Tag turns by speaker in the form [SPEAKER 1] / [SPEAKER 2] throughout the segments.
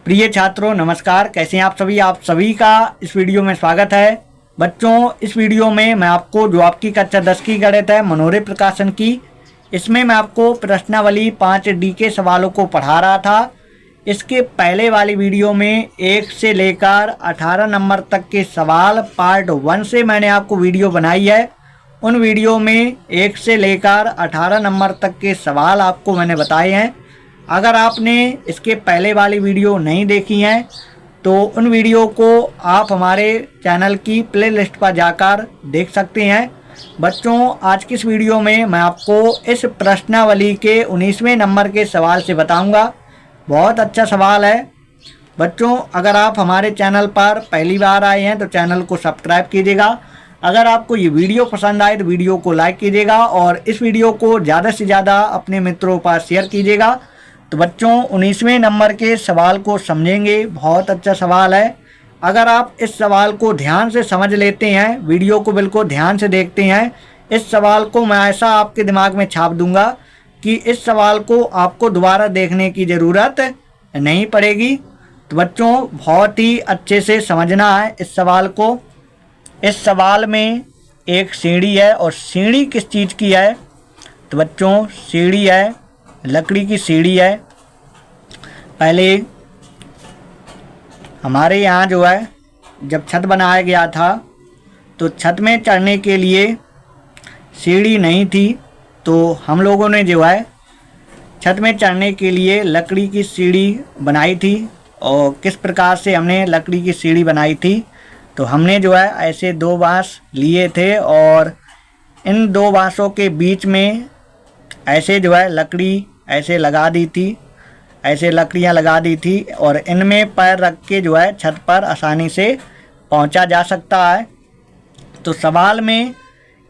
[SPEAKER 1] प्रिय छात्रों नमस्कार। कैसे हैं आप सभी का इस वीडियो में स्वागत है। बच्चों, इस वीडियो में मैं आपको जो आपकी कक्षा 10 की गणित है मनोरे प्रकाशन की, इसमें मैं आपको प्रश्नावली 5D के सवालों को पढ़ा रहा था। इसके पहले वाली वीडियो में 1 से लेकर 18 नंबर तक के सवाल पार्ट 1 से मैंने आपको वीडियो बनाई है। उन वीडियो में 1 से लेकर 18 नंबर तक के सवाल आपको मैंने बताए हैं। अगर आपने इसके पहले वाली वीडियो नहीं देखी हैं तो उन वीडियो को आप हमारे चैनल की प्लेलिस्ट पर जाकर देख सकते हैं। बच्चों, आज की इस वीडियो में मैं आपको इस प्रश्नावली के 19वें नंबर के सवाल से बताऊंगा। बहुत अच्छा सवाल है। बच्चों, अगर आप हमारे चैनल पर पहली बार आए हैं तो चैनल को सब्सक्राइब कीजिएगा। अगर आपको ये वीडियो पसंद आए तो वीडियो को लाइक कीजिएगा और इस वीडियो को ज़्यादा से ज़्यादा अपने मित्रों पर शेयर कीजिएगा। तो बच्चों, 19वें नंबर के सवाल को समझेंगे। बहुत अच्छा सवाल है। अगर आप इस सवाल को ध्यान से समझ लेते हैं, वीडियो को बिल्कुल ध्यान से देखते हैं, इस सवाल को मैं ऐसा आपके दिमाग में छाप दूंगा कि इस सवाल को आपको दोबारा देखने की ज़रूरत नहीं पड़ेगी। तो बच्चों, बहुत ही अच्छे से समझना है इस सवाल को। इस सवाल में एक सीढ़ी है और सीढ़ी किस चीज़ की है? तो बच्चों, सीढ़ी है, लकड़ी की सीढ़ी है। पहले हमारे यहाँ जो है जब छत बनाया गया था तो छत में चढ़ने के लिए सीढ़ी नहीं थी, तो हम लोगों ने जो है छत में चढ़ने के लिए लकड़ी की सीढ़ी बनाई थी। और किस प्रकार से हमने लकड़ी की सीढ़ी बनाई थी? तो हमने जो है ऐसे 2 बांस लिए थे और इन 2 बांसों के बीच में ऐसे जो है लकड़ी ऐसे लगा दी थी, ऐसे लकड़ियाँ लगा दी थी और इनमें पैर रख के जो है छत पर आसानी से पहुंचा जा सकता है। तो सवाल में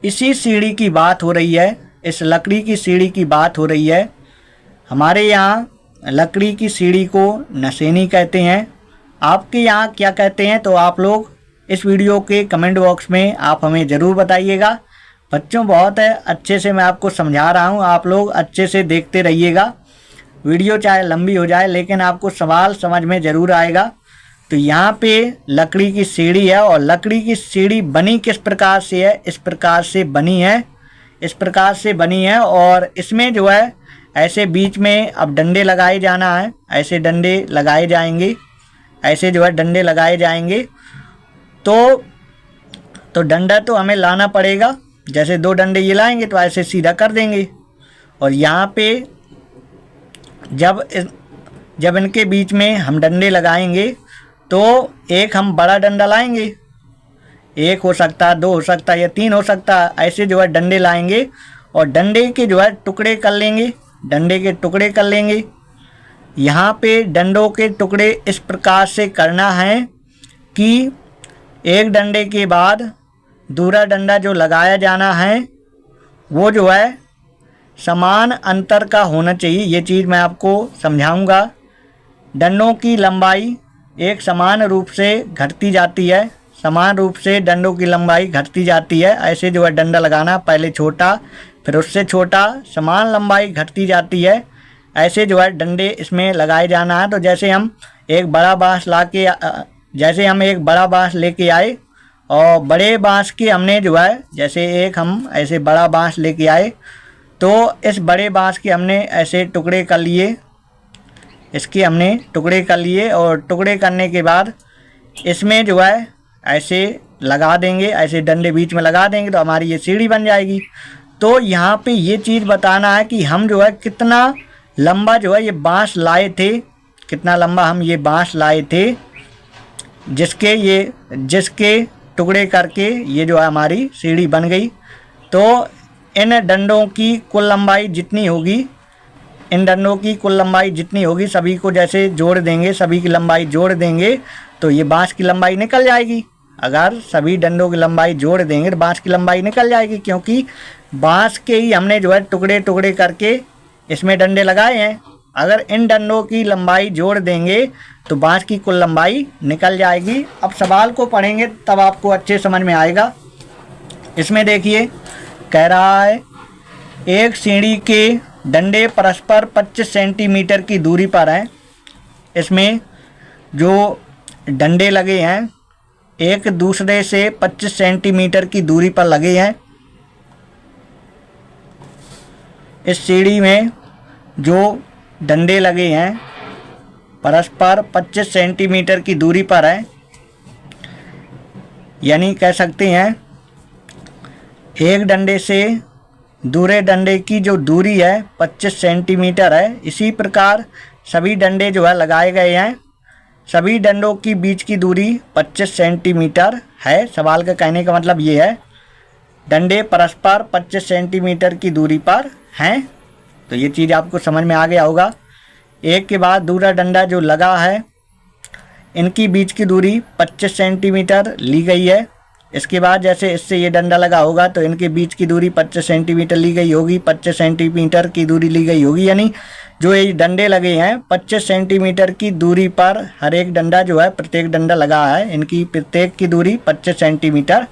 [SPEAKER 1] इसी सीढ़ी की बात हो रही है, इस लकड़ी की सीढ़ी की बात हो रही है। हमारे यहाँ लकड़ी की सीढ़ी को नसेनी कहते हैं। आपके यहाँ क्या कहते हैं? तो आप लोग इस वीडियो के कमेंट बॉक्स में आप हमें ज़रूर बताइएगा। बच्चों, बहुत है अच्छे से मैं आपको समझा रहा हूँ, आप लोग अच्छे से देखते रहिएगा। वीडियो चाहे लंबी हो जाए लेकिन आपको सवाल समझ में ज़रूर आएगा। तो यहाँ पे लकड़ी की सीढ़ी है और लकड़ी की सीढ़ी बनी किस प्रकार से है? इस प्रकार से बनी है, इस प्रकार से बनी है। और इसमें जो है ऐसे बीच में अब डंडे लगाए जाना है, ऐसे डंडे लगाए जाएंगे, ऐसे जो है डंडे लगाए जाएंगे। तो डंडा तो हमें लाना पड़ेगा। जैसे 2 डंडे ये लाएंगे तो ऐसे सीधा कर देंगे। और यहाँ पे जब इनके बीच में हम डंडे लगाएंगे तो एक हम बड़ा डंडा लाएंगे, 1 हो सकता है, 2 हो सकता है या 3 हो सकता है। ऐसे जो है डंडे लाएंगे और डंडे के जो है टुकड़े कर लेंगे, डंडे के टुकड़े कर लेंगे। यहाँ पे डंडों के टुकड़े इस प्रकार से करना है कि एक डंडे के बाद दूसरा डंडा जो लगाया जाना है वो जो है समान अंतर का होना चाहिए। ये चीज़ मैं आपको समझाऊंगा। डंडों की लंबाई एक समान रूप से घटती जाती है, समान रूप से डंडों की लंबाई घटती जाती है। ऐसे जो है डंडा लगाना, पहले छोटा फिर उससे छोटा, समान लंबाई घटती जाती है। ऐसे जो है डंडे इसमें लगाए जाना है। तो जैसे हम एक बड़ा बांस लेके आए और बड़े बांस की हमने जो है जैसे हम ऐसे बड़ा बांस लेके आए तो इस बड़े बांस के हमने ऐसे टुकड़े कर लिए, इसके हमने टुकड़े कर लिए और टुकड़े करने के बाद इसमें जो है ऐसे लगा देंगे, ऐसे डंडे बीच में लगा देंगे तो हमारी ये सीढ़ी बन जाएगी। तो यहाँ पे ये चीज़ बताना है कि हम जो है कितना लंबा जो है ये बांस लाए थे, कितना लंबा हम ये बांस लाए थे, जिसके टुकड़े करके ये जो है हमारी सीढ़ी बन गई। तो इन डंडों की कुल लंबाई जितनी होगी, इन डंडों की कुल लंबाई जितनी होगी सभी को जैसे जोड़ देंगे, सभी की लंबाई जोड़ देंगे तो ये बांस की लंबाई निकल जाएगी। अगर सभी डंडों की लंबाई जोड़ देंगे तो बांस की लंबाई निकल जाएगी, क्योंकि बांस के ही हमने जो है टुकड़े टुकड़े करके इसमें डंडे लगाए हैं। अगर इन डंडों की लंबाई जोड़ देंगे तो बांस की कुल लंबाई निकल जाएगी। अब सवाल को पढ़ेंगे तब आपको अच्छे समझ में आएगा। इसमें देखिए कह रहा है एक सीढ़ी के डंडे परस्पर 25 सेंटीमीटर की दूरी पर हैं। इसमें जो डंडे लगे हैं एक दूसरे से 25 सेंटीमीटर की दूरी पर लगे हैं। इस सीढ़ी में जो डंडे लगे हैं परस्पर 25 सेंटीमीटर की दूरी पर है, यानी कह सकते हैं एक डंडे से दूसरे डंडे की जो दूरी है 25 सेंटीमीटर है। इसी प्रकार सभी डंडे जो है लगाए गए हैं, सभी डंडों की बीच की दूरी 25 सेंटीमीटर है। सवाल का कहने का मतलब ये है डंडे परस्पर 25 सेंटीमीटर की दूरी पर हैं। तो ये चीज़ आपको समझ में आ गया होगा। एक के बाद दूसरा डंडा जो लगा है इनकी बीच की दूरी 25 सेंटीमीटर ली गई है। इसके बाद जैसे इससे ये डंडा लगा होगा तो इनके बीच की दूरी 25 सेंटीमीटर ली गई होगी, 25 सेंटीमीटर की दूरी ली गई होगी। यानी जो ये डंडे लगे हैं 25 सेंटीमीटर की दूरी पर हर एक डंडा जो है, प्रत्येक डंडा लगा है, इनकी प्रत्येक की दूरी 25 सेंटीमीटर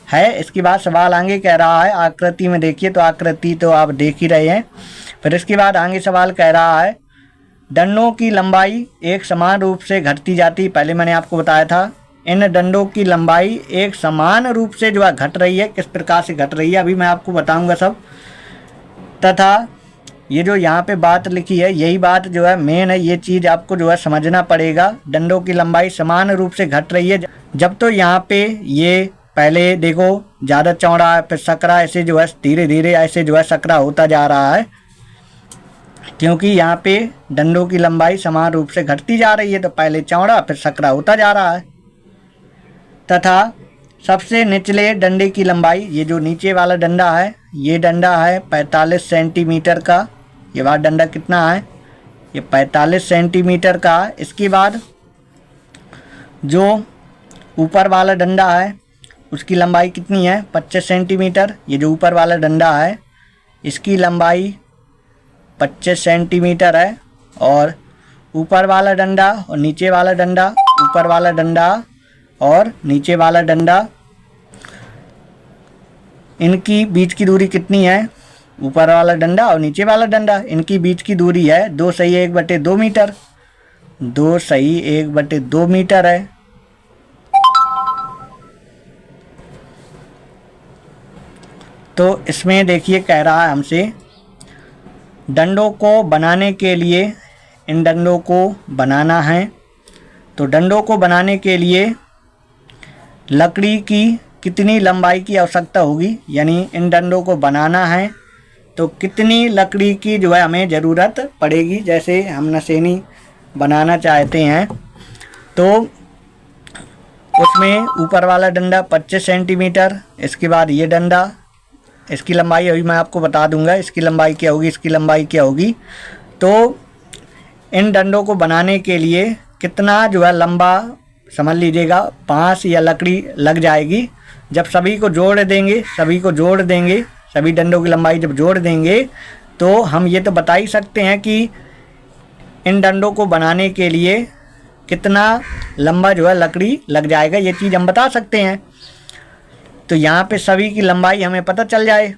[SPEAKER 1] है। इसके बाद सवाल आगे कह रहा है आकृति में देखिए, तो आकृति तो आप देख ही रहे हैं। फिर इसके बाद आगे सवाल कह रहा है डंडों की लंबाई एक समान रूप से घटती जाती। पहले मैंने आपको बताया था इन डंडों की लंबाई एक समान रूप से जो है घट रही है। किस प्रकार से घट रही है अभी मैं आपको बताऊंगा सब। तथा ये जो यहाँ पे बात लिखी है यही बात जो है मेन है, ये चीज़ आपको जो है समझना पड़ेगा। डंडों की लंबाई समान रूप से घट रही है। जब तो यहाँ पे ये पहले देखो ज़्यादा चौड़ा है, फिर सकरा, ऐसे जो है धीरे धीरे ऐसे जो है सकरा होता जा रहा है, क्योंकि यहाँ पे डंडों की लंबाई समान रूप से घटती जा रही है। तो पहले चौड़ा फिर सकरा होता जा रहा है। तथा सबसे निचले डंडे की लंबाई, ये जो नीचे वाला डंडा है ये डंडा है 45 सेंटीमीटर का। ये वाला डंडा कितना है, ये 45 सेंटीमीटर का। इसके बाद जो ऊपर वाला डंडा है उसकी लंबाई कितनी है, 25 सेंटीमीटर। ये जो ऊपर वाला डंडा है इसकी लंबाई 25 सेंटीमीटर है। और ऊपर वाला डंडा और नीचे वाला डंडा, ऊपर वाला डंडा और नीचे वाला डंडा, इनकी बीच की दूरी कितनी है, ऊपर वाला डंडा और नीचे वाला डंडा, इनकी बीच की दूरी है 2 सही 1/2 मीटर। 2 सही 1/2 मीटर है। तो इसमें देखिए कह रहा है हमसे डंडों को बनाने के लिए, इन डंडों को बनाना है। तो डंडों को बनाने के लिए लकड़ी की कितनी लंबाई की आवश्यकता होगी, यानी इन डंडों को बनाना है तो कितनी लकड़ी की जो है हमें ज़रूरत पड़ेगी। जैसे हम नसेनी बनाना चाहते हैं तो उसमें ऊपर वाला डंडा 25 सेंटीमीटर, इसके बाद ये डंडा, इसकी लंबाई अभी मैं आपको बता दूंगा इसकी लंबाई क्या होगी, इसकी लंबाई क्या होगी। तो इन डंडों को बनाने के लिए कितना जो है लंबा समझ लीजिएगा 5 या लकड़ी लग जाएगी। जब सभी को जोड़ देंगे, सभी डंडों की लंबाई जब जोड़ देंगे तो हम ये तो बता ही सकते हैं कि इन डंडों को बनाने के लिए कितना लंबा जो है लकड़ी लग जाएगा, ये चीज़ हम बता सकते हैं। तो यहाँ पे सभी की लंबाई हमें पता चल जाए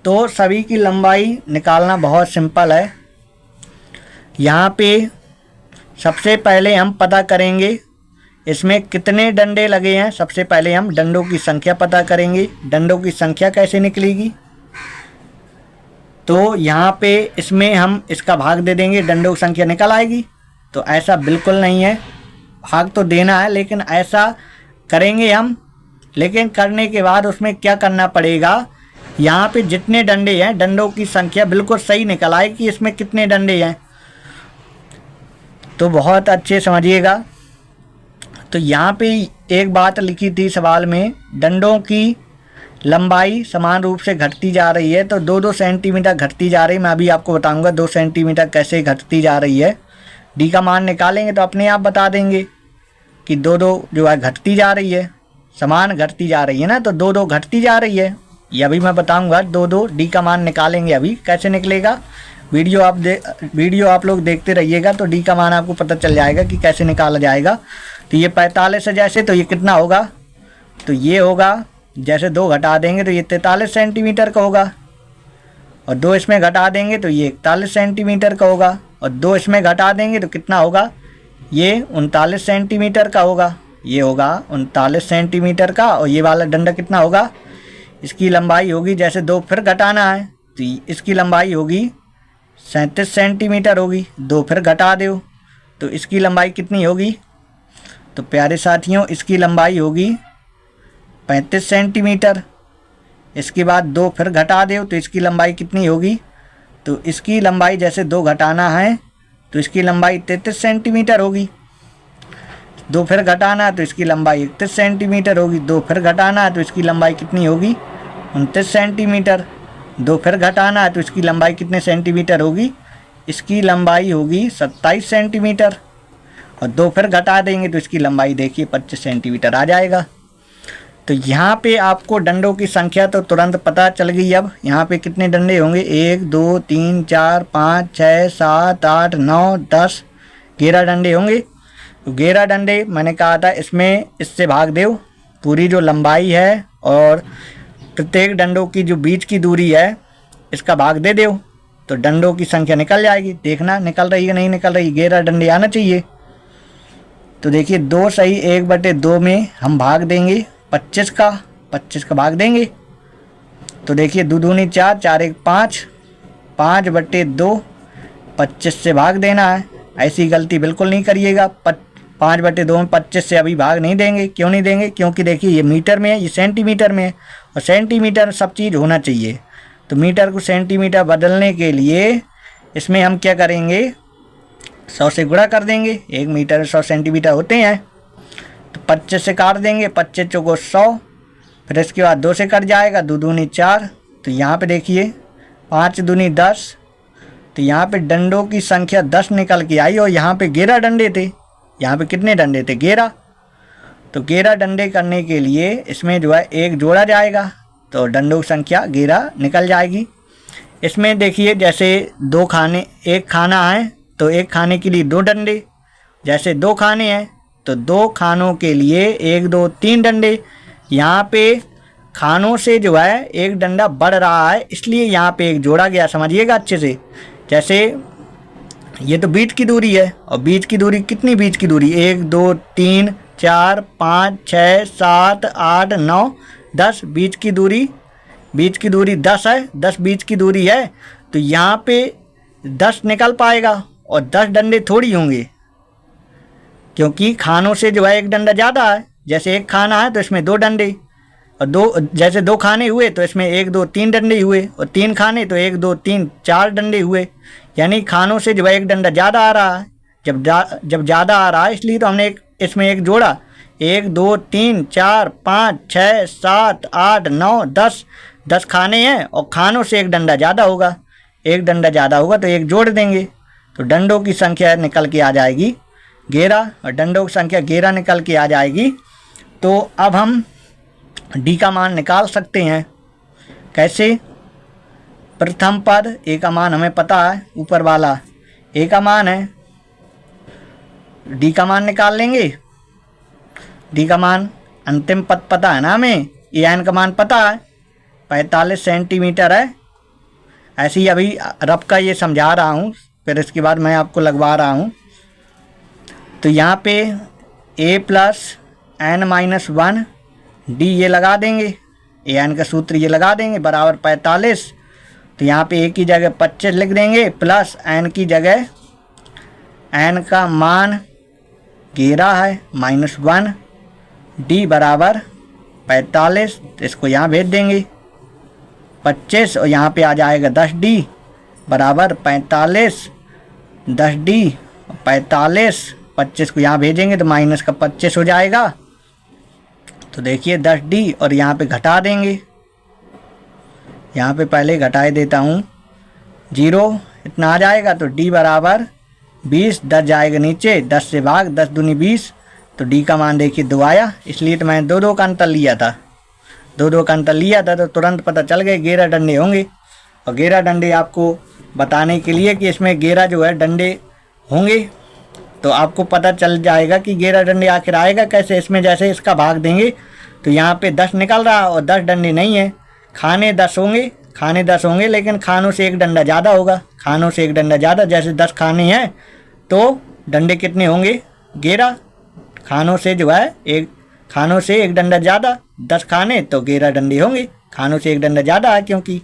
[SPEAKER 1] तो सभी की लंबाई निकालना बहुत सिंपल है। यहाँ पे सबसे पहले हम पता करेंगे इसमें कितने डंडे लगे हैं। सबसे पहले हम डंडों की संख्या पता करेंगे। डंडों की संख्या कैसे निकलेगी, तो यहाँ पे इसमें हम इसका भाग दे देंगे, डंडों की संख्या निकल आएगी। तो ऐसा बिल्कुल नहीं है, भाग तो देना है लेकिन ऐसा करेंगे हम। लेकिन करने के बाद उसमें क्या करना पड़ेगा, यहाँ पे जितने डंडे हैं डंडों की संख्या बिल्कुल सही निकल आए कि इसमें कितने डंडे हैं। तो बहुत अच्छे समझिएगा। तो यहाँ पे एक बात लिखी थी सवाल में, डंडों की लंबाई समान रूप से घटती जा रही है। तो 2-2 सेंटीमीटर घटती जा रही है। मैं अभी आपको बताऊंगा 2 सेंटीमीटर कैसे घटती जा रही है। डी का मान निकालेंगे तो अपने आप बता देंगे कि 2-2 जो है घटती जा रही है, समान घटती जा रही है ना, तो 2-2 घटती जा रही है। ये अभी मैं बताऊंगा 2-2 डी का मान निकालेंगे। अभी कैसे निकलेगा, वीडियो आप लोग देखते रहिएगा तो डी का मान आपको पता चल जाएगा कि कैसे निकाला जाएगा। तो ये 45 है जैसे, तो ये कितना होगा, तो ये होगा, जैसे 2 घटा देंगे तो ये 43 सेंटीमीटर का होगा, और 2 इसमें घटा देंगे तो ये 41 सेंटीमीटर का होगा, और 2 इसमें घटा देंगे तो कितना होगा, ये 39 सेंटीमीटर का होगा, ये होगा 39 सेंटीमीटर का। और ये वाला डंडा कितना होगा, इसकी लंबाई होगी, जैसे 2 फिर घटाना है तो इसकी लंबाई होगी 37 सेंटीमीटर होगी। 2 फिर घटा दो तो इसकी लंबाई कितनी होगी, तो प्यारे साथियों इसकी लंबाई होगी 35 सेंटीमीटर। इसके बाद 2 फिर घटा दो तो इसकी लंबाई कितनी होगी, तो इसकी लंबाई जैसे 2 घटाना है तो इसकी लंबाई 33 सेंटीमीटर होगी। 2 फिर घटाना है तो इसकी लंबाई 31 सेंटीमीटर होगी। 2 फिर घटाना है तो इसकी लंबाई कितनी होगी, 29 सेंटीमीटर। 2 फिर घटाना है तो इसकी लंबाई कितने सेंटीमीटर होगी, इसकी लंबाई होगी 27 सेंटीमीटर। और 2 फिर घटा देंगे तो इसकी लंबाई देखिए 25 सेंटीमीटर आ जाएगा। तो यहाँ पे आपको डंडों की संख्या तो तुरंत पता चल गई। अब यहाँ पे कितने डंडे होंगे, 1 2 3 4 5 6 7 8 9 10 11 डंडे होंगे। तो 11 डंडे मैंने कहा था इसमें इससे भाग दो, पूरी जो लंबाई है और प्रत्येक डंडों की जो बीच की दूरी है इसका भाग दे दो तो डंडों की संख्या निकल जाएगी। देखना निकल रही है नहीं निकल रही, 11 डंडे आना चाहिए। तो देखिए 2 सही 1/2 में हम भाग देंगे 25 का भाग देंगे। तो देखिए 2 दूनी 4, 4 1 5, 5/2 25 से भाग देना है। ऐसी गलती बिल्कुल नहीं करिएगा। 5/2 में 25 से अभी भाग नहीं देंगे। क्यों नहीं देंगे, क्योंकि देखिए ये मीटर में है, ये सेंटीमीटर में है और सेंटीमीटर सब चीज़ होना चाहिए। तो मीटर को सेंटीमीटर बदलने के लिए इसमें हम क्या करेंगे, 100 से गुणा कर देंगे। 1 मीटर 100 सेंटीमीटर होते हैं। तो 25 से काट देंगे, 25 चौको 100, फिर इसके बाद 2 से कट जाएगा, 2 दूनी 4। तो यहाँ पे देखिए 5 दूनी 10। तो यहाँ पे डंडों की संख्या 10 निकल के आई और यहाँ पे 11 डंडे थे। यहाँ पे कितने डंडे थे, 11। तो 11 डंडे करने के लिए इसमें जो है 1 जोड़ा जाएगा तो डंडों की संख्या 11 निकल जाएगी। इसमें देखिए जैसे 2 खाने, 1 खाना है तो 1 खाने के लिए 2 डंडे, जैसे 2 खाने हैं तो 2 खानों के लिए 1 2 3 डंडे। यहाँ पे खानों से जो है 1 डंडा बढ़ रहा है इसलिए यहाँ पे 1 जोड़ा गया, समझिएगा अच्छे से। जैसे ये तो बीच की दूरी है और बीच की दूरी कितनी, बीच की दूरी 1 2 3 4 5 6 7 8 9 10, बीच की दूरी 10 है, 10 बीच की दूरी है। तो यहाँ पे 10 निकल पाएगा और 10 डंडे थोड़ी होंगे क्योंकि खानों से जो है 1 डंडा ज़्यादा है। जैसे 1 खाना है तो इसमें 2 डंडे और जैसे 2 खाने हुए तो इसमें 1 2 3 डंडे हुए और 3 खाने तो 1 2 3 4 डंडे हुए। यानी खानों से जो है 1 डंडा ज़्यादा आ रहा है। जब ज़्यादा आ रहा है इसलिए तो हमने इसमें 1 जोड़ा। 1 2 3 4 5 6 7 8 9 10 खाने हैं और खानों से 1 डंडा ज़्यादा होगा। 1 डंडा ज़्यादा होगा तो 1 जोड़ देंगे तो डंडों की संख्या निकल के आ जाएगी 11 और डंडों की संख्या 11 निकल के आ जाएगी। तो अब हम डी का मान निकाल सकते हैं। कैसे, प्रथम पद ए का मान हमें पता है, ऊपर वाला ए का मान है, डी का मान निकाल लेंगे। डी का मान अंतिम पद पता है ना हमें, ए एन का मान पता है 45 सेंटीमीटर है। ऐसे ही अभी रफ का ये समझा रहा हूँ, फिर इसके बाद मैं आपको लगवा रहा हूँ। तो यहाँ पे a + n - 1 डी ये लगा देंगे, ए एन का सूत्र ये लगा देंगे बराबर 45। तो यहाँ पे ए की जगह 25 लिख देंगे प्लस एन की जगह एन का मान 11 है -1 डी बराबर 45। तो इसको यहाँ भेज देंगे 25 और यहाँ पे आ जाएगा 10 डी बराबर 45। 10 डी 45, 25 को यहाँ भेजेंगे तो माइनस का 25 हो जाएगा। तो देखिए 10 डी और यहाँ पे घटा देंगे। यहाँ पे पहले घटाए देता हूँ, 0 इतना आ जाएगा। तो डी बराबर 20, 10 जाएगा नीचे, 10 से भाग 10 दूनी 20। तो डी का मान देखिए 2 आया, इसलिए तो मैंने 2 का अंतर लिया था। 2 का अंतर लिया था तो तुरंत पता चल गए 11 डंडे होंगे। और 11 डंडे आपको बताने के लिए कि इसमें 11 जो है डंडे होंगे तो आपको पता चल जाएगा कि 11 डंडे आखिर आएगा कैसे। इसमें जैसे इसका भाग देंगे तो यहाँ पे 10 निकल रहा और 10 डंडे नहीं है। खाने 10 होंगे लेकिन खानों से 1 डंडा ज़्यादा होगा। खानों से 1 डंडा ज़्यादा, जैसे 10 खाने हैं तो डंडे कितने होंगे, 11 खानों से जो है एक खानों से एक डंडा ज़्यादा, 10 खाने तो 11 डंडे होंगे, खानों से एक डंडा ज़्यादा है क्योंकि।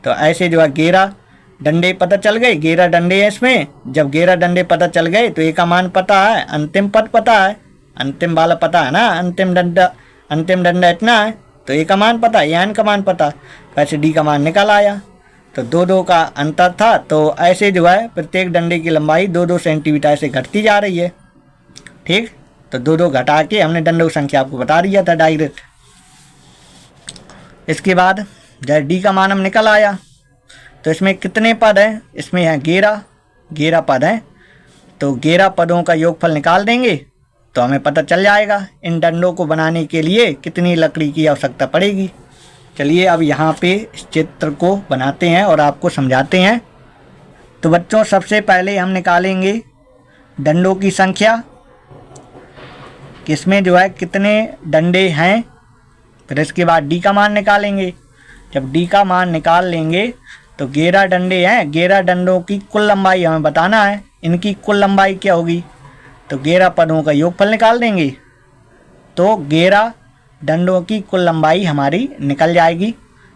[SPEAKER 1] तो ऐसे जो है 11 डंडे पता चल गए, 11 डंडे हैं इसमें। जब 11 डंडे पता चल गए तो ए का मान पता है, अंतिम पद पता है, अंतिम वाला पता है ना, अंतिम डंडा इतना है, तो ए का मान पता है, एन का मान पता, वैसे डी का मान निकल आया। तो 2-2 का अंतर था, तो ऐसे जो है प्रत्येक डंडे की लंबाई 2-2 सेंटीमीटर से घटती जा रही है। ठीक, तो 2-2 घटा के हमने डंडों की संख्या आपको बता दिया था डायरेक्ट। इसके बाद जब डी का मान हम निकल आया तो इसमें कितने पद हैं, इसमें है 11 पद हैं, तो 11 पदों का योगफल निकाल देंगे तो हमें पता चल जाएगा इन डंडों को बनाने के लिए कितनी लकड़ी की आवश्यकता पड़ेगी। चलिए अब यहाँ पे इस चित्र को बनाते हैं और आपको समझाते हैं। तो बच्चों सबसे पहले हम निकालेंगे डंडों की संख्या, किसमें जो है कितने डंडे हैं, फिर इसके बाद डी का मान निकालेंगे। जब डी का मान निकाल लेंगे तो 11 डंडे हैं, 11 डंडों की कुल लंबाई हमें बताना है, इनकी कुल लंबाई क्या होगी, तो 11 पदों का योगफल निकाल देंगे तो 11 डंडों की कुल लंबाई हमारी निकल जाएगी।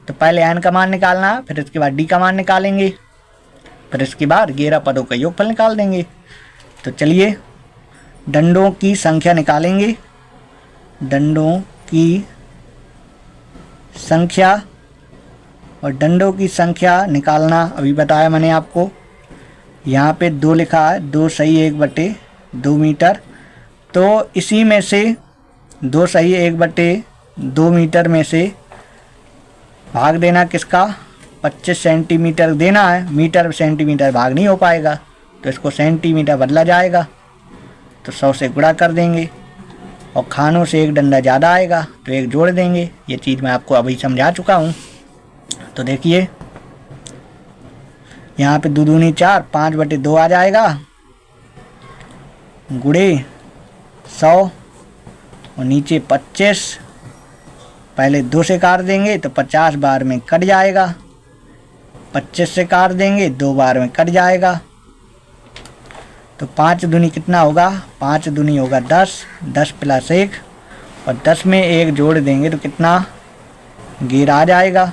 [SPEAKER 1] तो पहले एन का मान निकालना है, फिर इसके बाद डी का मान निकालेंगे, फिर इसके बाद 11 पदों का योगफल निकाल देंगे। तो चलिए डंडों की संख्या निकालेंगे। डंडों की संख्या, और डंडों की संख्या निकालना अभी बताया मैंने आपको। यहाँ पे 2 लिखा है, 2 सही 1/2 मीटर, तो इसी में से 2 सही 1/2 मीटर में से भाग देना किसका, 25 सेंटीमीटर देना है। मीटर सेंटीमीटर भाग नहीं हो पाएगा तो इसको सेंटीमीटर बदला जाएगा, तो 100 से गुणा कर देंगे और खानों से एक डंडा ज़्यादा आएगा तो एक जोड़ देंगे। ये चीज़ मैं आपको अभी समझा चुका हूँ। तो देखिए यहाँ पे 2 दूनी 4, 5/2 आ जाएगा, गुणे 100 और नीचे 25, पहले 2 से काट देंगे तो 50 बार में कट जाएगा, 25 से काट देंगे 2 बार में कट जाएगा। तो 5 दूनी कितना होगा, 5 दूनी होगा 10, 10 + 1 और 10 में 1 जोड़ देंगे तो कितना 11 आ जाएगा।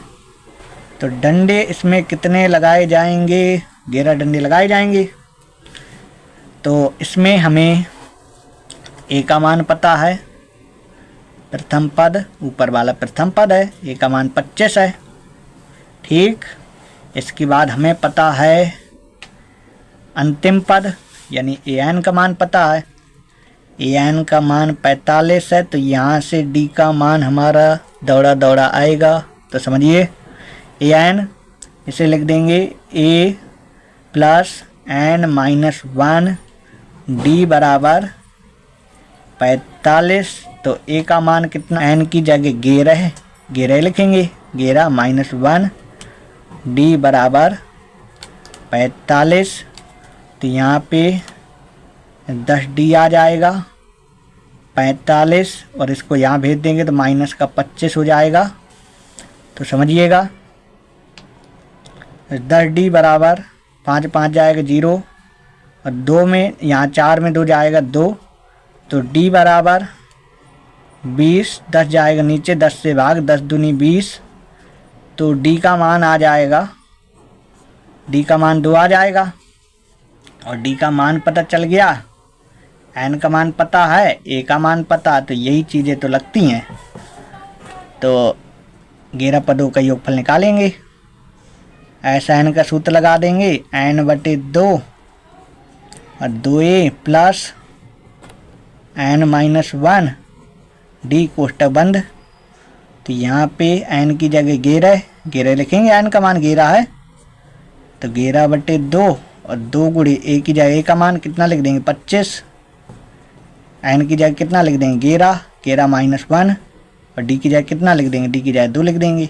[SPEAKER 1] तो डंडे इसमें कितने लगाए जाएंगे, 11 डंडे लगाए जाएंगे। तो इसमें हमें ए का मान पता है, प्रथम पद ऊपर वाला प्रथम पद है, ए का मान 25 है। ठीक, इसके बाद हमें पता है अंतिम पद यानी ए एन का मान पता है, ए एन का मान 45 है। तो यहाँ से डी का मान हमारा दौड़ा दौड़ा आएगा, तो समझिए ए एन इसे लिख देंगे ए + n-1 डी बराबर 45। तो ए का मान कितना, एन की जगह 11 लिखेंगे, 11 - 1 डी बराबर 45। तो यहाँ पे 10 डी आ जाएगा 45 और इसको यहाँ भेज देंगे तो माइनस का 25 हो जाएगा। तो समझिएगा 10 डी बराबर 5 5 जाएगा 0 और 2 में यहाँ 4 में 2 जाएगा 2, तो डी बराबर 20, 10 जाएगा नीचे, 10 से भाग, 10 दूनी 20, तो डी का मान आ जाएगा, डी का मान 2 आ जाएगा। और डी का मान पता चल गया, एन का मान पता है, ए का मान पता, तो यही चीज़ें तो लगती हैं। तो 11 पदों का योगफल निकालेंगे, ऐसा एन का सूत्र लगा देंगे, n/2 और 2a + n-1 डी कोष्टक बंद। तो यहाँ पे n की जगह 11 लिखेंगे, n का मान 11 है, तो 11/2 और 2 गुणे ए की जगह ए का मान कितना लिख देंगे 25, एन की जगह कितना लिख देंगे 11 - 1 और डी की जगह कितना लिख देंगे, डी की जगह 2 लिख देंगे।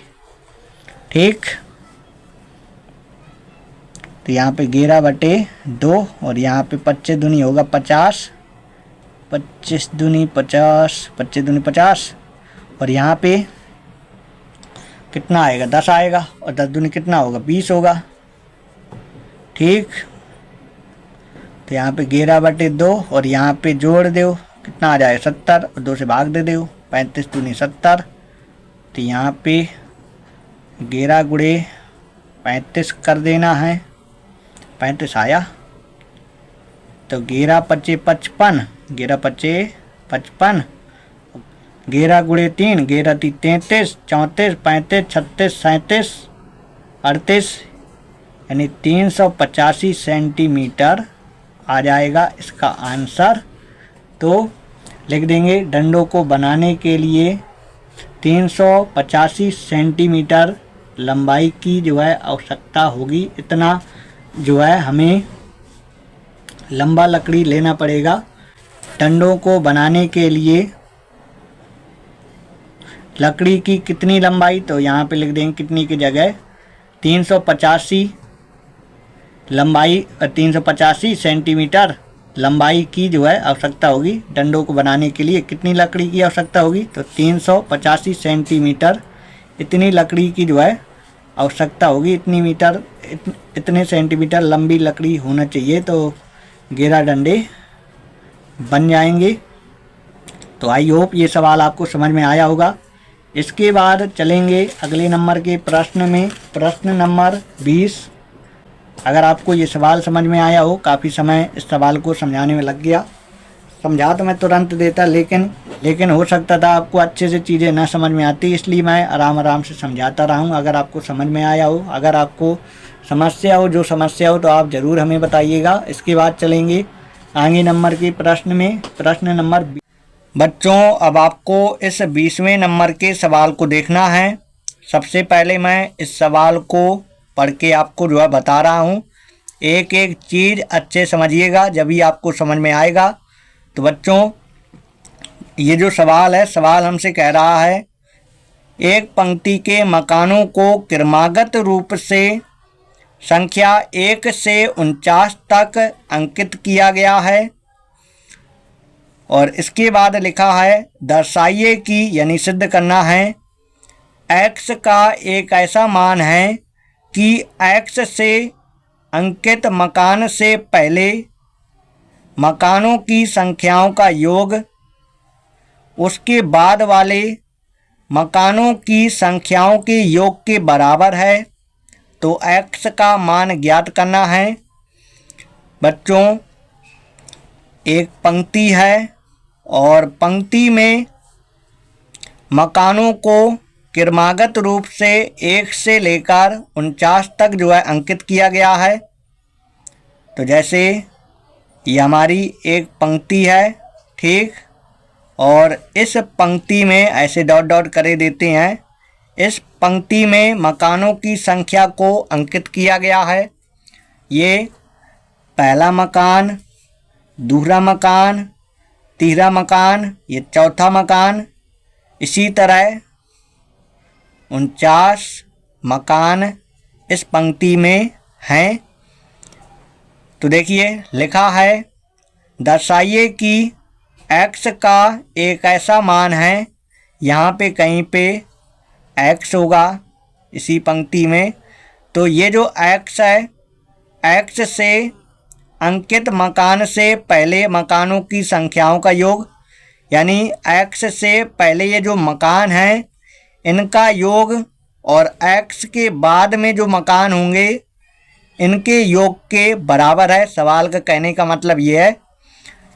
[SPEAKER 1] ठीक, तो यहाँ पे 11/2 और यहाँ पे 25 दूनी होगा 50, 25 दूनी 50, 25 दूनी 50 और यहाँ पे कितना आएगा 10 आएगा और 10 दूनी कितना होगा 20 होगा। ठीक, तो तो यहाँ पे 11/2 और यहाँ पे जोड़ दो, कितना आ जाएगा 70 और 2 से भाग दे दो, 35 दूनी 70। तो यहाँ पे 11 गुणे 35 कर देना है, 35 आया। तो 11 पचे 55, 11 पचे 55, 11 गुणे 3, 11 × 3 33, 34, 35, 36, 37, 38, यानी 385 सेंटीमीटर आ जाएगा इसका आंसर। तो लिख देंगे डंडों को बनाने के लिए 385 सेंटीमीटर लंबाई की जो है आवश्यकता होगी। इतना जो है हमें लंबा लकड़ी लेना पड़ेगा डंडों को बनाने के लिए। लकड़ी की कितनी लंबाई, तो यहाँ पे लिख देंगे कितनी की जगह 385 लंबाई, 385 सेंटीमीटर लंबाई की जो है आवश्यकता होगी। डंडों को बनाने के लिए कितनी लकड़ी की आवश्यकता होगी, तो 385 सेंटीमीटर इतनी लकड़ी की जो है आवश्यकता होगी। इतने सेंटीमीटर लंबी लकड़ी होना चाहिए, तो 11 डंडे बन जाएंगे। तो आई होप ये सवाल आपको समझ में आया होगा। इसके बाद चलेंगे अगले नंबर के प्रश्न में, प्रश्न नंबर 20। अगर आपको ये सवाल समझ में आया हो, काफ़ी समय इस सवाल को समझाने में लग गया, समझा तो मैं तुरंत देता, लेकिन हो सकता था आपको अच्छे से चीज़ें ना समझ में आती, इसलिए मैं आराम से समझाता रहा हूँ। अगर आपको समझ में आया हो, अगर आपको समस्या हो, जो समस्या हो, तो आप ज़रूर हमें बताइएगा। इसके बाद चलेंगे आगे नंबर के प्रश्न में, प्रश्न नंबर 20। बच्चों अब आपको इस 20वें नंबर के सवाल को देखना है। सबसे पहले मैं इस सवाल को पढ़ के आपको जो है बता रहा हूँ। एक एक चीज़ अच्छे समझिएगा, जब भी आपको समझ में आएगा। तो बच्चों ये जो सवाल है, सवाल हमसे कह रहा है एक पंक्ति के मकानों को क्रमागत रूप से संख्या 1 से 49 तक अंकित किया गया है, और इसके बाद लिखा है दर्शाइए कि, यानी सिद्ध करना है, x का एक ऐसा मान है कि x से अंकित मकान से पहले मकानों की संख्याओं का योग उसके बाद वाले मकानों की संख्याओं के योग के बराबर है। तो x का मान ज्ञात करना है। बच्चों एक पंक्ति है और पंक्ति में मकानों को क्रमागत रूप से 1 से लेकर 49 तक जो है अंकित किया गया है। तो जैसे ये हमारी एक पंक्ति है, ठीक, और इस पंक्ति में ऐसे डॉट डॉट करे देते हैं। इस पंक्ति में मकानों की संख्या को अंकित किया गया है। ये पहला मकान, दूसरा मकान, तीसरा मकान, ये चौथा मकान, इसी तरह 49 मकान इस पंक्ति में हैं। तो देखिए लिखा है दर्शाइए कि x का एक ऐसा मान है, यहाँ पे कहीं पे x होगा इसी पंक्ति में। तो ये जो x है, x से अंकित मकान से पहले मकानों की संख्याओं का योग, यानी x से पहले ये जो मकान है इनका योग, और x के बाद में जो मकान होंगे इनके योग के बराबर है। सवाल का कहने का मतलब ये है,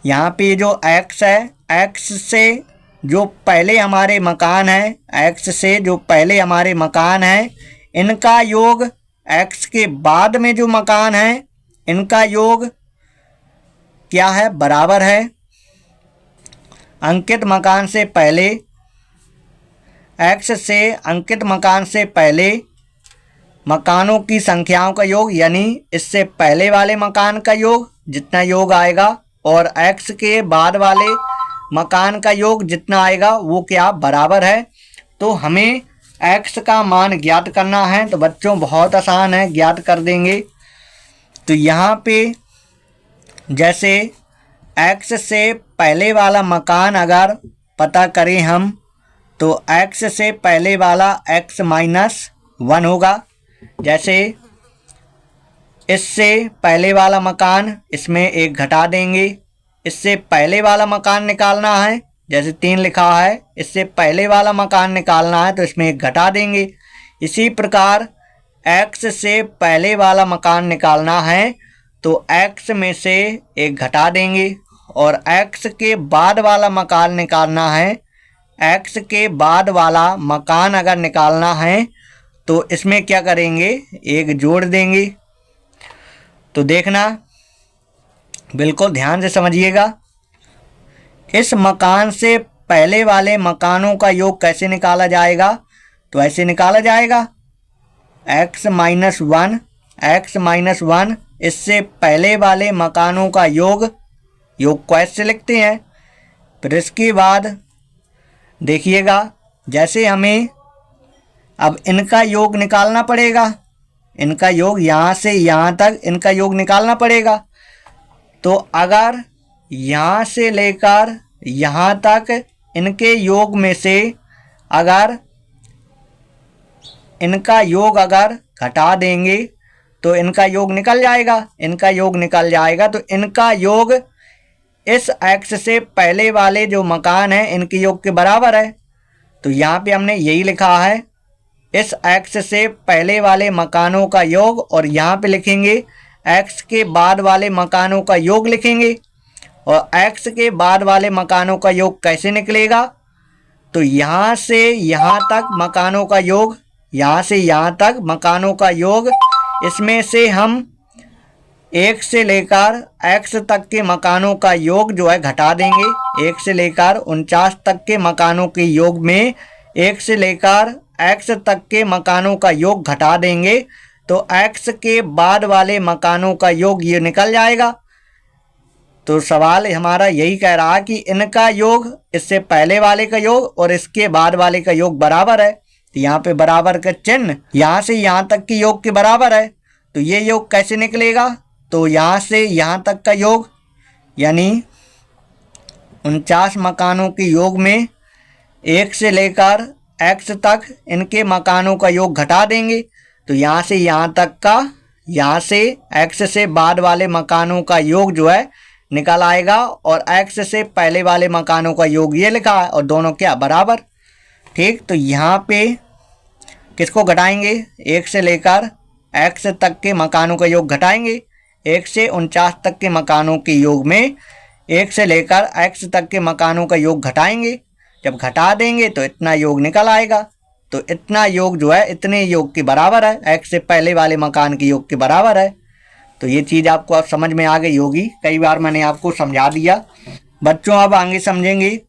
[SPEAKER 1] यहाँ पे जो x है, x से जो पहले हमारे मकान है, x से जो पहले हमारे मकान है इनका योग x के बाद में जो मकान है इनका योग क्या है, बराबर है। अंकित मकान से पहले, x से अंकित मकान से पहले मकानों की संख्याओं का योग, यानी इससे पहले वाले मकान का योग जितना योग आएगा, और x के बाद वाले मकान का योग जितना आएगा वो क्या, बराबर है। तो हमें x का मान ज्ञात करना है। तो बच्चों बहुत आसान है, ज्ञात कर देंगे। तो यहाँ पे जैसे x से पहले वाला मकान अगर पता करें हम, तो x से पहले वाला x - 1 होगा। जैसे इससे पहले वाला मकान इसमें एक घटा देंगे। इससे पहले वाला मकान निकालना है, जैसे 3 लिखा है, इससे पहले वाला मकान निकालना है तो इसमें एक घटा देंगे। इसी प्रकार x से पहले वाला मकान निकालना है तो x में से एक घटा देंगे, और x के बाद वाला मकान निकालना है, x के बाद वाला मकान अगर निकालना है तो इसमें क्या करेंगे, एक जोड़ देंगे। तो देखना, बिल्कुल ध्यान से समझिएगा। इस मकान से पहले वाले मकानों का योग कैसे निकाला जाएगा, तो ऐसे निकाला जाएगा x माइनस वन, इससे पहले वाले मकानों का योग को ऐसे लिखते हैं। फिर इसके बाद देखिएगा, जैसे हमें अब इनका योग निकालना पड़ेगा, इनका योग यहाँ से यहाँ तक इनका योग निकालना पड़ेगा। तो अगर यहाँ से लेकर यहाँ तक इनके योग में से अगर इनका योग अगर घटा देंगे तो इनका योग निकल जाएगा। इनका योग निकल जाएगा तो इनका योग इस x से पहले वाले जो मकान हैं इनके योग के बराबर है। तो यहाँ पे हमने यही लिखा है, इस x से पहले वाले मकानों का योग, और यहाँ पे लिखेंगे x के बाद वाले मकानों का योग लिखेंगे। और x के बाद वाले मकानों का योग कैसे निकलेगा, तो यहाँ से यहाँ तक मकानों का योग, यहाँ से यहाँ तक मकानों का योग, इसमें से हम 1 से लेकर x तक के मकानों का योग जो है घटा देंगे। 1 से लेकर 49 तक के मकानों के योग में 1 से लेकर x तक के मकानों का योग घटा देंगे तो x के बाद वाले मकानों का योग ये निकल जाएगा। तो सवाल हमारा यही कह रहा है कि इनका योग इससे पहले वाले का योग और इसके बाद वाले का योग बराबर है। तो यहाँ पे बराबर का चिन्ह यहाँ से यहाँ तक के योग के बराबर है। तो ये योग कैसे निकलेगा, तो यहाँ से यहाँ तक का योग यानी 49 मकानों के योग में 1 से लेकर x तक इनके मकानों का योग घटा देंगे। तो यहाँ से यहाँ तक का, यहाँ से x से बाद वाले मकानों का योग जो है निकल आएगा, और x से पहले वाले मकानों का योग ये लिखा है, और दोनों क्या बराबर। ठीक, तो यहाँ पे किसको घटाएंगे, 1 से लेकर x तक के मकानों का योग घटाएंगे। 1 से 49 तक के मकानों के योग में 1 से लेकर x तक के मकानों का योग घटाएंगे। जब घटा देंगे तो इतना योग निकल आएगा। तो इतना योग जो है इतने योग के बराबर है, x से पहले वाले मकान के योग के बराबर है। तो ये चीज़ आपको अब समझ में आ गई होगी, कई बार मैंने आपको समझा दिया। बच्चों अब आगे समझेंगे।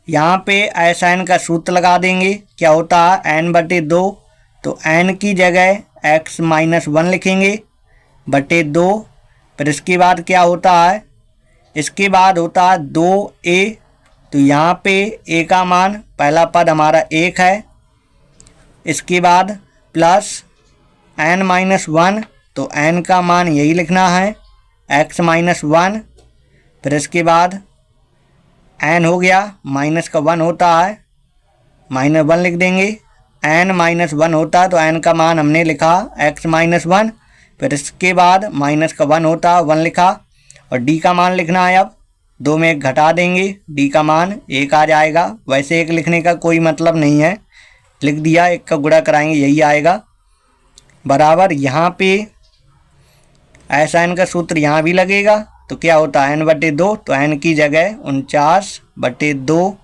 [SPEAKER 1] यहाँ पे sin का सूत्र लगा देंगे। क्या होता है n/2, तो n की जगह x माइनस 1 लिखेंगे बटे 2। फिर इसके बाद क्या होता है, इसके बाद होता है 2a। तो यहाँ पे a का मान, पहला पद हमारा 1 है। इसके बाद प्लस n-1, तो n का मान यही लिखना है x-1। फिर इसके बाद n हो गया, माइनस का 1 होता है, -1 लिख देंगे। n-1 होता है तो n का मान हमने लिखा x-1। फिर इसके बाद माइनस का 1 होता है, 1 लिखा। और d का मान लिखना है, अब 2 में 1 घटा देंगे, d का मान 1 आ जाएगा। वैसे 1 लिखने का कोई मतलब नहीं है, लिख दिया, 1 का गुणा कराएंगे यही आएगा बराबर। यहाँ पे sin का सूत्र यहाँ भी लगेगा। तो क्या होता है n/2, तो n की जगह 49/2।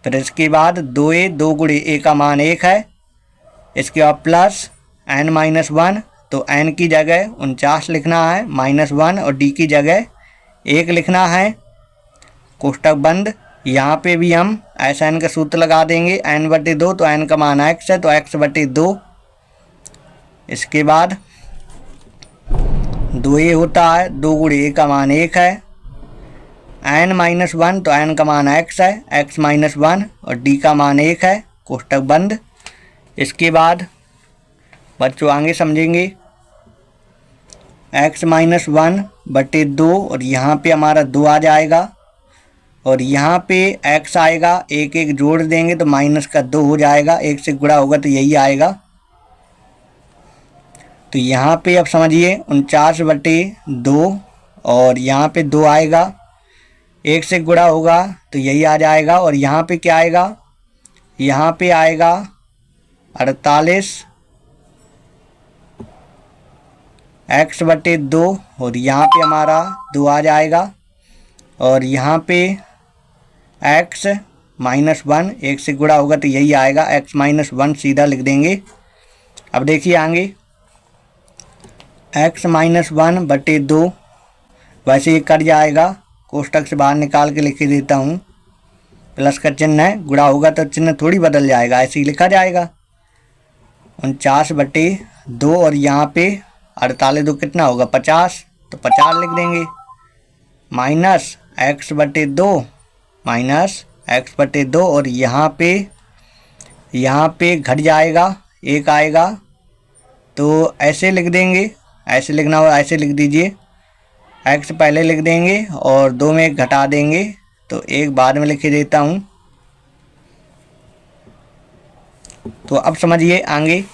[SPEAKER 1] फिर इसके बाद 2a, 2 गुणे a का मान 1 है। इसके बाद प्लस n-1, तो n की जगह 49 लिखना है, -1, और d की जगह 1 लिखना है, कोष्टक बंद। यहाँ पे भी हम sin का सूत्र लगा देंगे, n/2, तो n का मान x है, तो x/2। इसके बाद 2a होता है, 2 गुणे a का मान 1 है, n-1, तो n का मान x है, x-1, और d का मान 1 है, कोष्टक बंद। इसके बाद बच्चों आगे समझेंगे, x-1/2, और यहाँ पे हमारा 2 आ जाएगा, और यहाँ पे x आएगा, 1 जोड़ देंगे तो माइनस का 2 हो जाएगा, 1 से गुणा होगा तो यही आएगा। तो यहाँ पे अब समझिए 49/2 और यहाँ पे 2 आएगा, 1 से गुणा होगा तो यही आ जाएगा। और यहाँ पे क्या आएगा, यहाँ पे आएगा 48 x/2 और यहाँ पे हमारा 2 आ जाएगा। और यहाँ पे x -1, 1 से गुणा होगा तो यही आएगा, x -1 सीधा लिख देंगे। अब देखिए आगे x -1/2, वैसे ये कट जाएगा, कोष्टक से बाहर निकाल के लिख देता हूँ। प्लस का चिन्ह है, गुणा होगा तो चिन्ह थोड़ी बदल जाएगा, ऐसे ही लिखा जाएगा 49/2 और यहाँ पे 48 कितना होगा 50, तो 50 लिख देंगे। माइनस x/2 और यहाँ पे घट जाएगा, 1 आएगा तो ऐसे लिख देंगे, ऐसे लिखना हो ऐसे लिख दीजिए, x पहले लिख देंगे और 2 में 1 घटा देंगे तो 1 बाद में लिख देता हूँ। तो अब समझिए आगे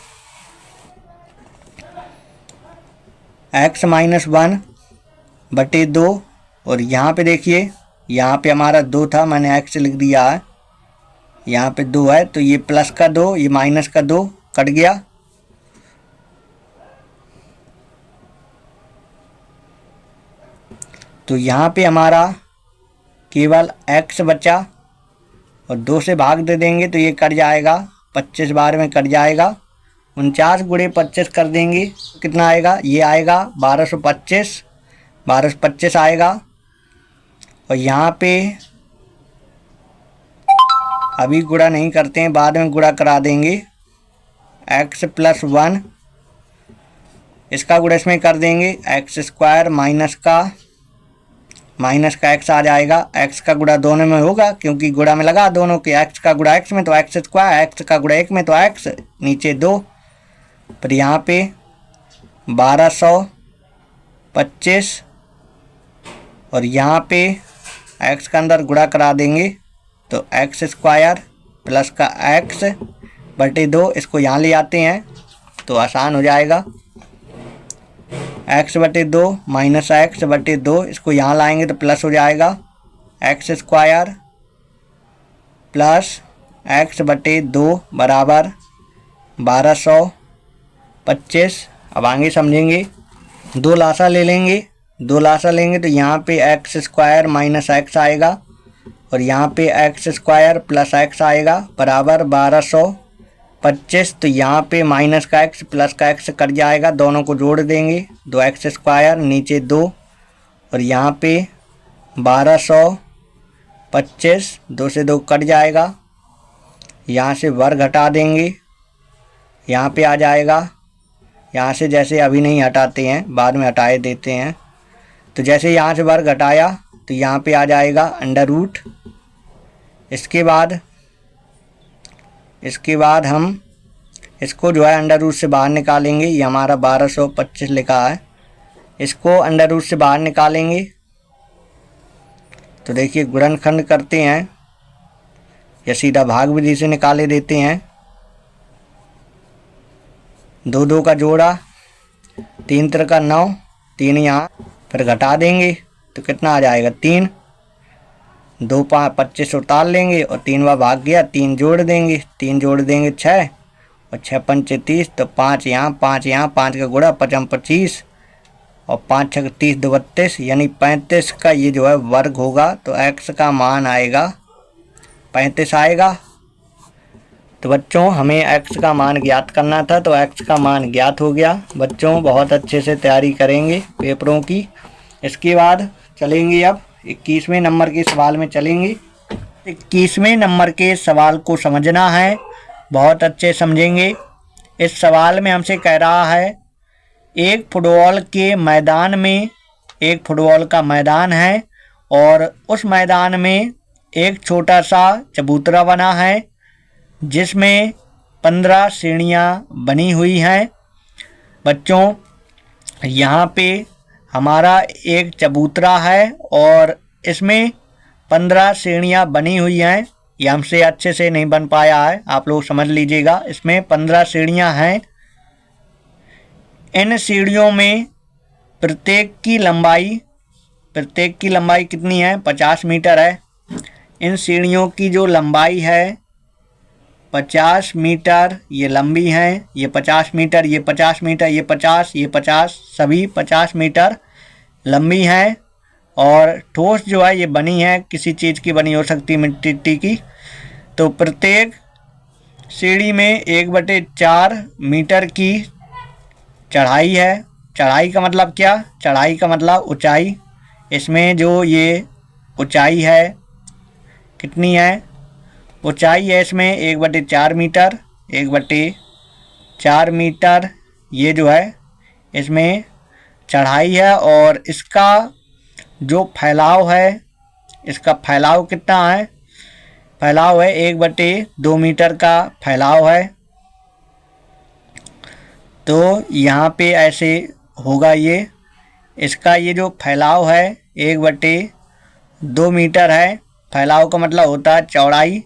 [SPEAKER 1] x -1/2 और यहाँ पे देखिए, यहाँ पे हमारा 2 था, मैंने x लिख दिया है, यहाँ पे 2 है तो ये प्लस का 2, ये माइनस का 2 कट गया। तो यहाँ पे हमारा केवल x बचा और 2 से भाग दे देंगे तो ये कट जाएगा, 25 बार में कट जाएगा। 49 × 25 कर देंगे तो कितना आएगा, ये आएगा 1225 आएगा। और यहाँ पे अभी गुणा नहीं करते हैं, बाद में गुणा करा देंगे। x + 1 इसका गुणा इसमें कर देंगे, x² माइनस का x आ जाएगा। x का गुणा दोनों में होगा क्योंकि गुणा में लगा दोनों के, x का गुणा x में तो x², x का गुणा 1 में तो x, नीचे 2, पर यहाँ पे 1225 और यहाँ पे x का अंदर गुणा करा देंगे तो x² प्लस का x/2, इसको यहाँ ले आते हैं तो आसान हो जाएगा। x/2 माइनस x/2, इसको यहाँ लाएंगे तो प्लस हो जाएगा, x² प्लस x/2 बराबर 1225। अब आगे समझेंगे, 2 लासा ले लेंगे, 2 लासा लेंगे तो यहाँ पे x² माइनस x आएगा और यहाँ पे x² प्लस x आएगा बराबर 1225। तो यहाँ पे माइनस का x प्लस का x कट जाएगा, दोनों को जोड़ देंगे, 2x² नीचे 2 और यहाँ पे 1225, 2 से 2 कट जाएगा, यहाँ से वर्ग हटा देंगे, यहाँ पे आ जाएगा। यहाँ से जैसे अभी नहीं हटाते हैं, बाद में हटाए देते हैं, तो जैसे यहाँ से वर्ग हटाया तो यहाँ पे आ जाएगा अंडर रूट। इसके बाद हम इसको जो है अंडर रूट से बाहर निकालेंगे। ये हमारा 1225 लिखा है, इसको अंडर रूट से बाहर निकालेंगे तो देखिए गुणनखंड करते हैं या सीधा भाग विधि से निकाले देते हैं। 2 2 का जोड़ा, 3 3 का 9, 3 यहाँ, फिर घटा देंगे तो कितना आ जाएगा 3, 2 5 25 उतार लेंगे और 3वां भाग गया, 3 जोड़ देंगे, 3 जोड़ देंगे 6 और 6 5 30, तो 5 यहाँ 5 यहाँ, 5 का गुणा 5 25 और 5 6 30 2 32, यानी 35 का ये जो है वर्ग होगा तो x का मान आएगा 35 आएगा। तो बच्चों हमें x का मान ज्ञात करना था, तो x का मान ज्ञात हो गया। बच्चों बहुत अच्छे से तैयारी करेंगे पेपरों की। इसके बाद चलेंगे अब 21वें नंबर के सवाल में चलेंगे। 21वें नंबर के सवाल को समझना है, बहुत अच्छे समझेंगे। इस सवाल में हमसे कह रहा है एक फुटबॉल का मैदान है और उस मैदान में एक छोटा सा चबूतरा बना है जिसमें 15 सीढ़ियाँ बनी हुई हैं। बच्चों यहाँ पे हमारा एक चबूतरा है और इसमें 15 सीढ़ियाँ बनी हुई हैं। ये हमसे अच्छे से नहीं बन पाया है, आप लोग समझ लीजिएगा। इसमें 15 सीढ़ियाँ हैं। इन सीढ़ियों में प्रत्येक की लंबाई कितनी है? 50 मीटर है। इन सीढ़ियों की जो लंबाई है 50 मीटर, ये लंबी है, ये 50 मीटर, ये 50 मीटर, ये 50, ये 50, सभी 50 मीटर लंबी है। और ठोस जो है ये बनी है, किसी चीज़ की बनी हो सकती, मिट्टी की। तो प्रत्येक सीढ़ी में 1/4 मीटर की चढ़ाई है। चढ़ाई का मतलब क्या? चढ़ाई का मतलब ऊंचाई। इसमें जो ये ऊंचाई है कितनी है? ऊंचाई है इसमें 1/4 मीटर, 1/4 मीटर ये जो है इसमें चढ़ाई है। और इसका जो फैलाव है, इसका फैलाव कितना है? फैलाव है 1/2 मीटर का फैलाव है। तो यहाँ पे ऐसे होगा ये, इसका ये जो फैलाव है 1/2 मीटर है। फैलाव का मतलब होता है चौड़ाई,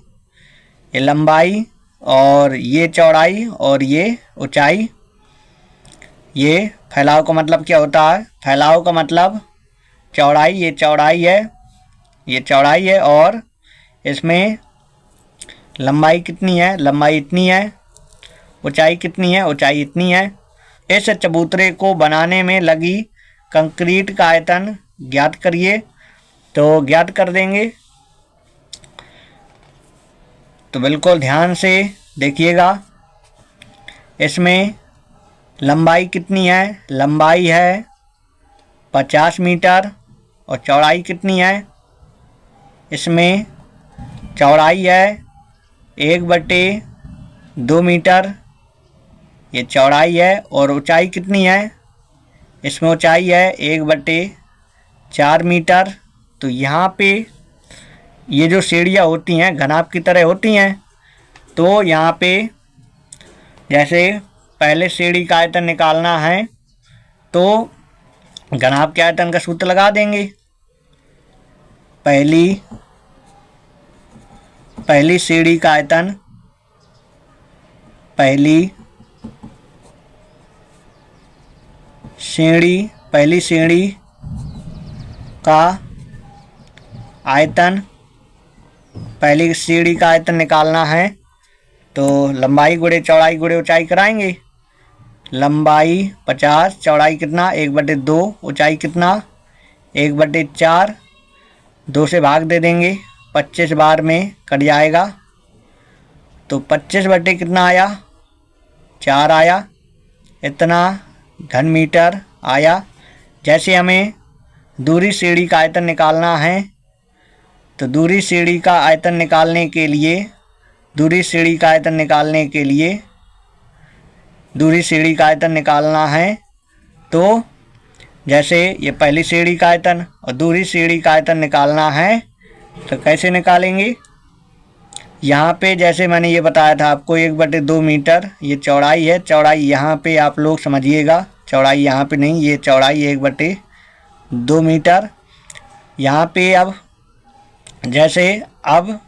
[SPEAKER 1] ये लंबाई और ये चौड़ाई और ये ऊंचाई। ये फैलाव का मतलब क्या होता है? फैलाव का मतलब चौड़ाई, ये चौड़ाई है, ये चौड़ाई है। और इसमें लंबाई कितनी है? लंबाई इतनी है। ऊंचाई कितनी है? ऊंचाई इतनी है। इस चबूतरे को बनाने में लगी कंक्रीट का आयतन ज्ञात करिए। तो ज्ञात कर देंगे, तो बिल्कुल ध्यान से देखिएगा। इसमें लंबाई कितनी है? लंबाई है 50 मीटर और चौड़ाई कितनी है? इसमें चौड़ाई है 1/2 मीटर, ये चौड़ाई है। और ऊंचाई कितनी है? इसमें ऊंचाई है 1/4 मीटर। तो यहाँ पे ये जो सीढ़ियाँ होती हैं घनाभ की तरह होती हैं। तो यहाँ पे जैसे पहले सीढ़ी का आयतन निकालना है तो घनाभ के आयतन का सूत्र लगा देंगे। पहली सीढ़ी का आयतन, पहली सीढ़ी का आयतन, पहली सीढ़ी का आयतन निकालना है तो लंबाई गुणे चौड़ाई गुणे ऊंचाई कराएंगे। लंबाई 50, चौड़ाई कितना? 1/2, ऊंचाई कितना? 1/4, 2 से भाग दे देंगे, 25 बार में कट जाएगा। तो 25 बटे कितना आया? 4 आया। इतना घन मीटर आया। जैसे हमें दूसरी सीढ़ी का आयतन निकालना है तो दूसरी सीढ़ी का आयतन निकालने के लिए दूसरी सीढ़ी का आयतन निकालना है तो जैसे ये पहली सीढ़ी का आयतन और दूसरी सीढ़ी का आयतन निकालना है तो कैसे निकालेंगे? यहाँ पे जैसे मैंने ये बताया था आपको 1/2 मीटर ये चौड़ाई है। चौड़ाई यहाँ पे आप लोग समझिएगा, चौड़ाई यहाँ पे नहीं, ये चौड़ाई 1/2 मीटर। यहाँ पे अब जैसे अब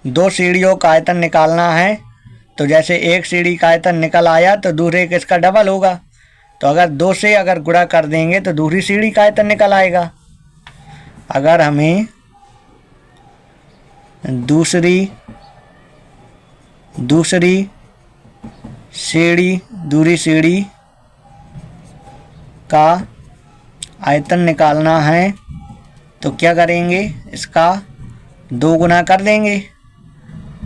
[SPEAKER 1] 2 सीढ़ियों का आयतन निकालना है तो जैसे एक सीढ़ी का आयतन निकल आया तो दूसरे का इसका डबल होगा। तो अगर 2 से अगर गुणा कर देंगे तो दूसरी सीढ़ी का आयतन निकल आएगा। अगर हमें दूसरी सीढ़ी का आयतन निकालना है तो क्या करेंगे? इसका 2 गुना कर देंगे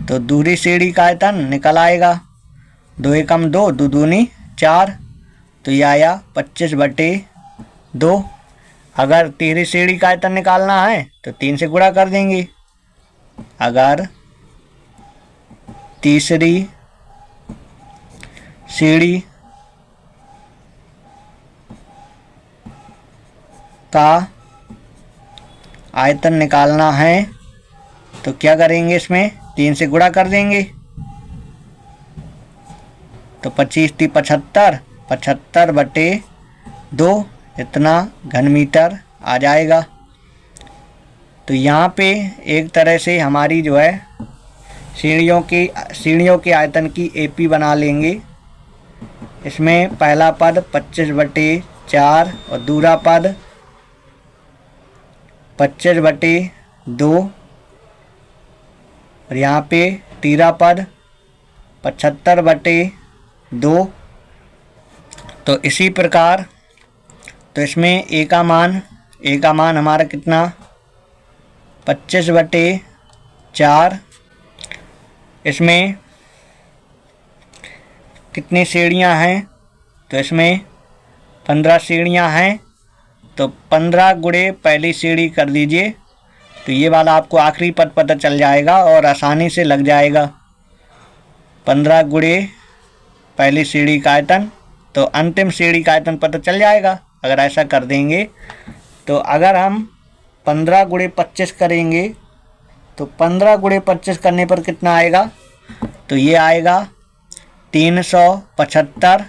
[SPEAKER 1] तो दूसरी सीढ़ी का आयतन निकल आएगा। 2 एकम 2, 2 दूनी 4, तो ये आया 25/2। अगर तीसरी सीढ़ी का आयतन निकालना है तो 3 से गुणा कर देंगे। अगर तीसरी सीढ़ी का आयतन निकालना है तो क्या करेंगे? इसमें 3 से गुणा कर देंगे तो 25 × 75, 75/2 इतना घन मीटर आ जाएगा। तो यहाँ पे एक तरह से हमारी जो है सीढ़ियों के आयतन की एपी बना लेंगे। इसमें पहला पद 25/4 और दूसरा पद 25/2 और यहाँ पे तीसरा पद 75/2। तो इसी प्रकार तो इसमें ए का मान हमारा कितना 25/4। इसमें कितनी सीढ़ियाँ हैं, तो इसमें 15 सीढ़ियाँ हैं। तो 15 गुणे पहली सीढ़ी कर दीजिए, तो ये वाला आपको आखिरी पद पता चल जाएगा और आसानी से लग जाएगा। 15 गुणे पहली सीढ़ी का आयतन, तो अंतिम सीढ़ी का आयतन पता चल जाएगा अगर ऐसा कर देंगे। तो अगर हम 15 गुणे 25 करेंगे तो 15 गुणे 25 करने पर कितना आएगा, तो ये आएगा 375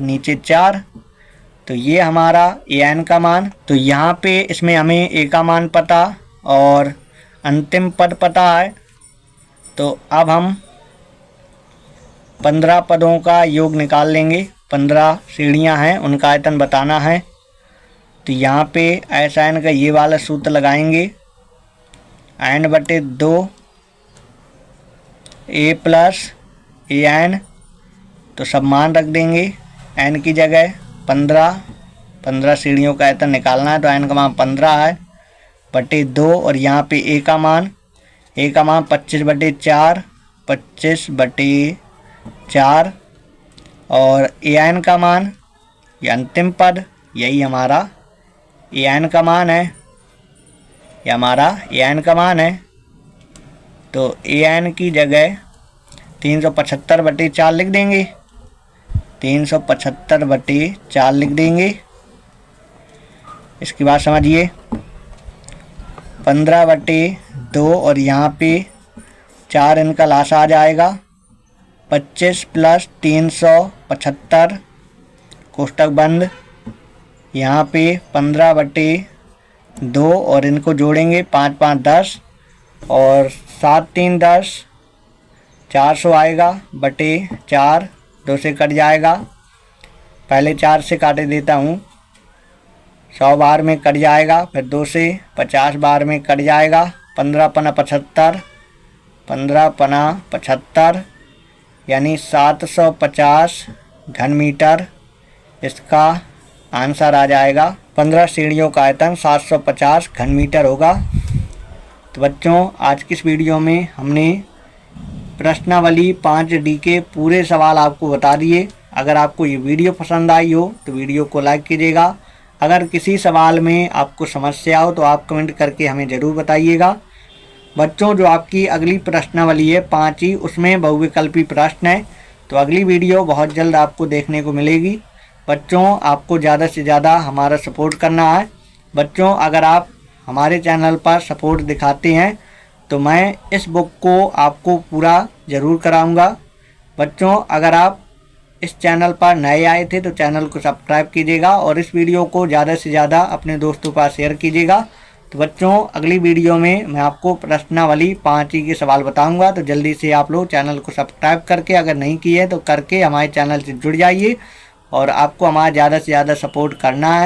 [SPEAKER 1] नीचे 4। तो ये हमारा an का मान। तो यहाँ पे इसमें हमें a का मान पता और अंतिम पद पता है। तो अब हम 15 पदों का योग निकाल लेंगे। 15 सीढ़ियाँ हैं, उनका आयतन बताना है। तो यहाँ पे n का ये वाला सूत्र लगाएंगे, n/2 a + an। तो सब मान रख देंगे n की जगह 15 सीढ़ियों का आयतन निकालना है, तो n का मान 15 है बटे 2 और यहाँ पे a का मान 25/4 25/4 और an का मान ये अंतिम पद, यही हमारा an का मान है, ये हमारा an का मान है। तो an की जगह 375/4 लिख देंगे, 375/4 लिख देंगे। इसकी बात समझिए, 15/2 और यहाँ पे 4 इनका लासा आ जाएगा, 25 + 375 कोष्टक बंद। यहाँ पे 15/2 और इनको जोड़ेंगे 5 × 5 = 10 और 7 × 3 = 10, 400 आएगा बटे 4, 2 से कट जाएगा। पहले 4 से काटे देता हूँ, 100 बार में कट जाएगा, फिर 2 से 50 बार में कट जाएगा। 15 × 75 यानी 750 घन मीटर इसका आंसर आ जाएगा। 15 सीढ़ियों का आयतन 750 घन मीटर होगा। तो बच्चों, आज की इस वीडियो में हमने प्रश्नावली 5D के पूरे सवाल आपको बता दिए। अगर आपको ये वीडियो पसंद आई हो तो वीडियो को लाइक कीजिएगा। अगर किसी सवाल में आपको समस्या हो तो आप कमेंट करके हमें ज़रूर बताइएगा। बच्चों, जो आपकी अगली प्रश्नावली है 5E, उसमें बहुविकल्पी प्रश्न है। तो अगली वीडियो बहुत जल्द आपको देखने को मिलेगी। बच्चों, आपको ज़्यादा से ज़्यादा हमारा सपोर्ट करना है। बच्चों, अगर आप हमारे चैनल पर सपोर्ट दिखाते हैं तो मैं इस बुक को आपको पूरा ज़रूर कराऊंगा। बच्चों, अगर आप इस चैनल पर नए आए थे तो चैनल को सब्सक्राइब कीजिएगा और इस वीडियो को ज़्यादा से ज़्यादा अपने दोस्तों पर शेयर कीजिएगा। तो बच्चों, अगली वीडियो में मैं आपको प्रश्नावली 5E के सवाल बताऊंगा। तो जल्दी से आप लोग चैनल को सब्सक्राइब करके, अगर नहीं किए तो करके हमारे चैनल से जुड़ जाइए और आपको हमारा ज़्यादा से ज़्यादा सपोर्ट करना है।